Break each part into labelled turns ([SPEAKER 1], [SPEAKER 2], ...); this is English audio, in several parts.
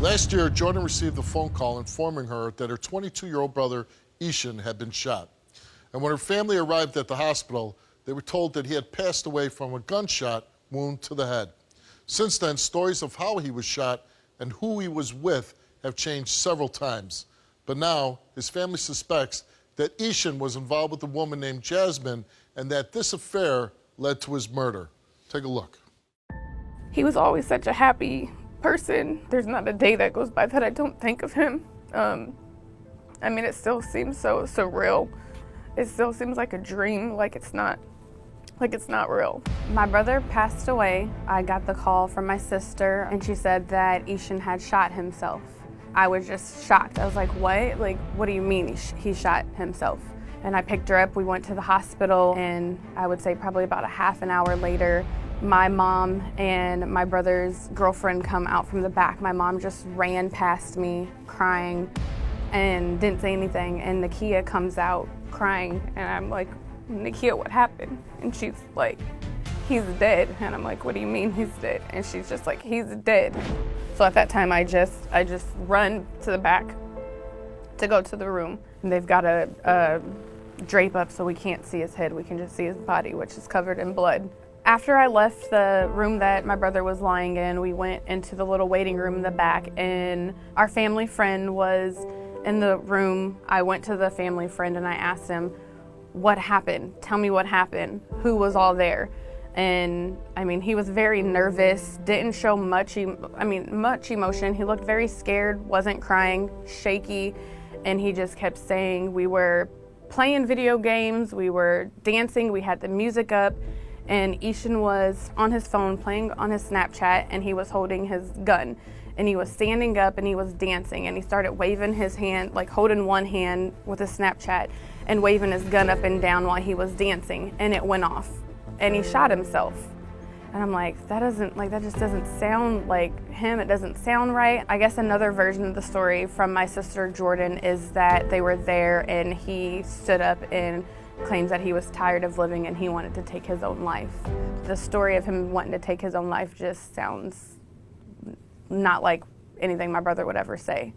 [SPEAKER 1] Last year, Jordan received a phone call informing her that her 22-year-old brother, Ishan, had been shot. And when her family arrived at the hospital, they were told that he had passed away from a gunshot wound to the head. Since then, stories of how he was shot and who he was with have changed several times. But now, his family suspects that Ishan was involved with a woman named Jasmine and that this affair led to his murder. Take a look.
[SPEAKER 2] He was always such a happy person. There's not a day that goes by that I don't think of him. I mean, it still seems so surreal. It still seems like a dream, like it's not real.
[SPEAKER 3] My brother passed away. I got the call from my sister, and she said that Ishan had shot himself. I was just shocked. I was like, what? Like, what do you mean he shot himself? And I picked her up. We went to the hospital, and I would say probably about a half an hour later, my mom and my brother's girlfriend come out from the back. My mom just ran past me crying and didn't say anything. And Nakia comes out crying, and I'm like, Nakia, what happened? And she's like, he's dead. And I'm like, what do you mean he's dead? And she's just like, he's dead. So at that time, I just run to the back to go to the room. And they've got a drape up so we can't see his head. We can just see his body, which is covered in blood. After I left the room that my brother was lying in, we went into the little waiting room in the back, and our family friend was in the room. I went to the family friend and I asked him, what happened? Tell me what happened. Who was all there? And I mean, he was very nervous, didn't show much emotion. He looked very scared, wasn't crying, shaky, and he just kept saying, we were playing video games, we were dancing, we had the music up, and Ishan was on his phone playing on his Snapchat, and he was holding his gun. And he was standing up and he was dancing, and he started waving his hand, like holding one hand with his Snapchat and waving his gun up and down while he was dancing, and it went off. And he shot himself. And I'm like, that just doesn't sound like him. It doesn't sound right. I guess another version of the story from my sister Jordan is that they were there and he stood up and claims that he was tired of living and he wanted to take his own life. The story of him wanting to take his own life just sounds not like anything my brother would ever say.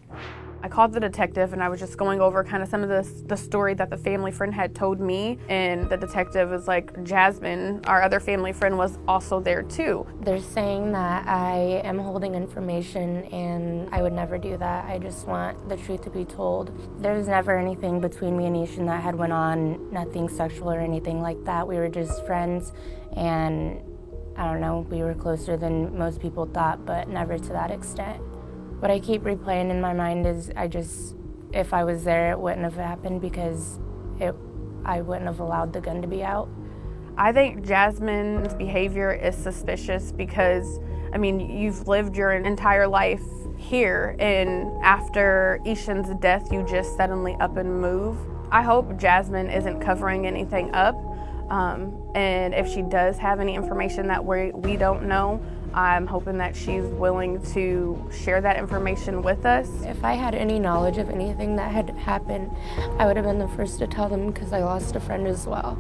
[SPEAKER 3] I called the detective and I was just going over kind of some of the story that the family friend had told me, and the detective was like, Jasmine, our other family friend, was also there too.
[SPEAKER 4] They're saying that I am holding information and I would never do that. I just want the truth to be told. There's never anything between me and Ishan that had went on, nothing sexual or anything like that. We were just friends, and I don't know, we were closer than most people thought, but never to that extent. What I keep replaying in my mind is if I was there, it wouldn't have happened because I wouldn't have allowed the gun to be out.
[SPEAKER 3] I think Jasmine's behavior is suspicious because, I mean, you've lived your entire life here, and after Ishan's death, you just suddenly up and move. I hope Jasmine isn't covering anything up, and if she does have any information that we don't know, I'm hoping that she's willing to share that information with us.
[SPEAKER 4] If I had any knowledge of anything that had happened, I would have been the first to tell them because I lost a friend as well.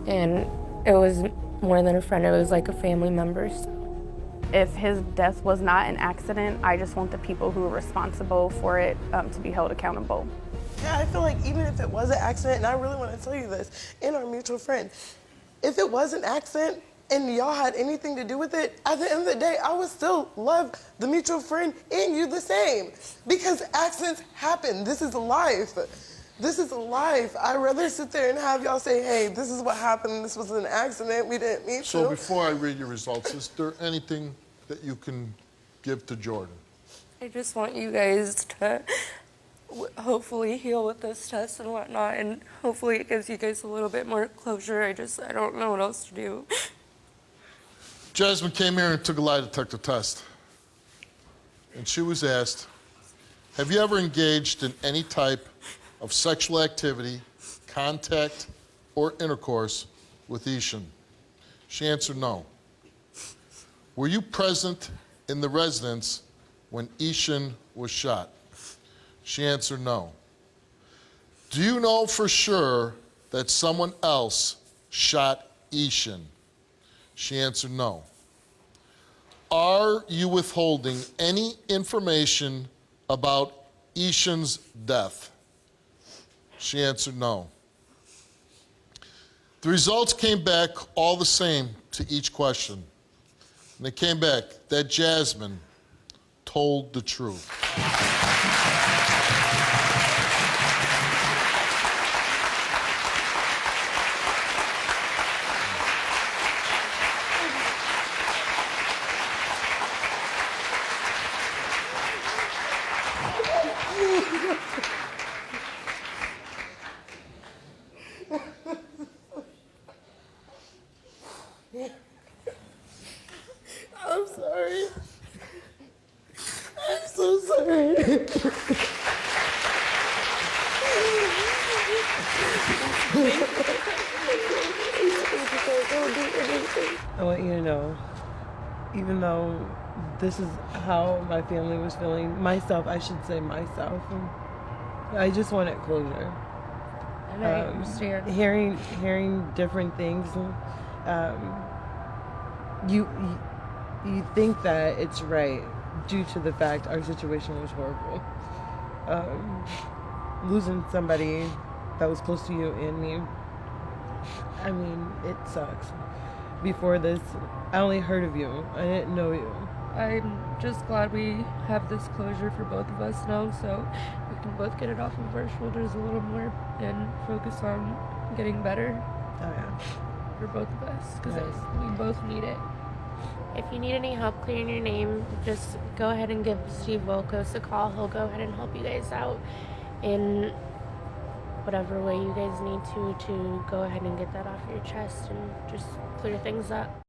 [SPEAKER 4] And it was more than a friend, it was like a family member. So.
[SPEAKER 3] If his death was not an accident, I just want the people who are responsible for it to be held accountable.
[SPEAKER 5] Yeah, I feel like even if it was an accident, and I really want to tell you this, in our mutual friend, if it was an accident, and y'all had anything to do with it, at the end of the day, I would still love the mutual friend and you the same. Because accidents happen. This is life. This is life. I'd rather sit there and have y'all say, hey, this is what happened. This was an accident. We didn't mean to.
[SPEAKER 1] So before I read your results, is there anything that you can give to Jordan?
[SPEAKER 4] I just want you guys to hopefully heal with this test and whatnot, and hopefully it gives you guys a little bit more closure. I don't know what else to do.
[SPEAKER 1] Jasmine came here and took a lie detector test. And she was asked, have you ever engaged in any type of sexual activity, contact, or intercourse with Ishan? She answered no. Were you present in the residence when Ishan was shot? She answered no. Do you know for sure that someone else shot Ishan? She answered no. Are you withholding any information about Ishan's death? She answered no. The results came back all the same to each question. And they came back that Jasmine told the truth.
[SPEAKER 5] I'm sorry. I'm so sorry.
[SPEAKER 6] I want you to know, even though this is how my family was feeling, myself, I should say myself, I just wanted closure.
[SPEAKER 4] And I understand.
[SPEAKER 6] Hearing different things, you think that it's right due to the fact our situation was horrible. Losing somebody that was close to you and me, I mean, it sucks. Before this, I only heard of you. I didn't know you.
[SPEAKER 7] I'm just glad we have this closure for both of us now, so we can both get it off of our shoulders a little more and focus on getting better
[SPEAKER 6] Oh yeah.
[SPEAKER 7] for both of us, because
[SPEAKER 6] Nice.
[SPEAKER 7] we both need it.
[SPEAKER 4] If you need any help clearing your name, just go ahead and give Steve Wilkos a call. He'll go ahead and help you guys out in whatever way you guys need to go ahead and get that off your chest and just clear things up.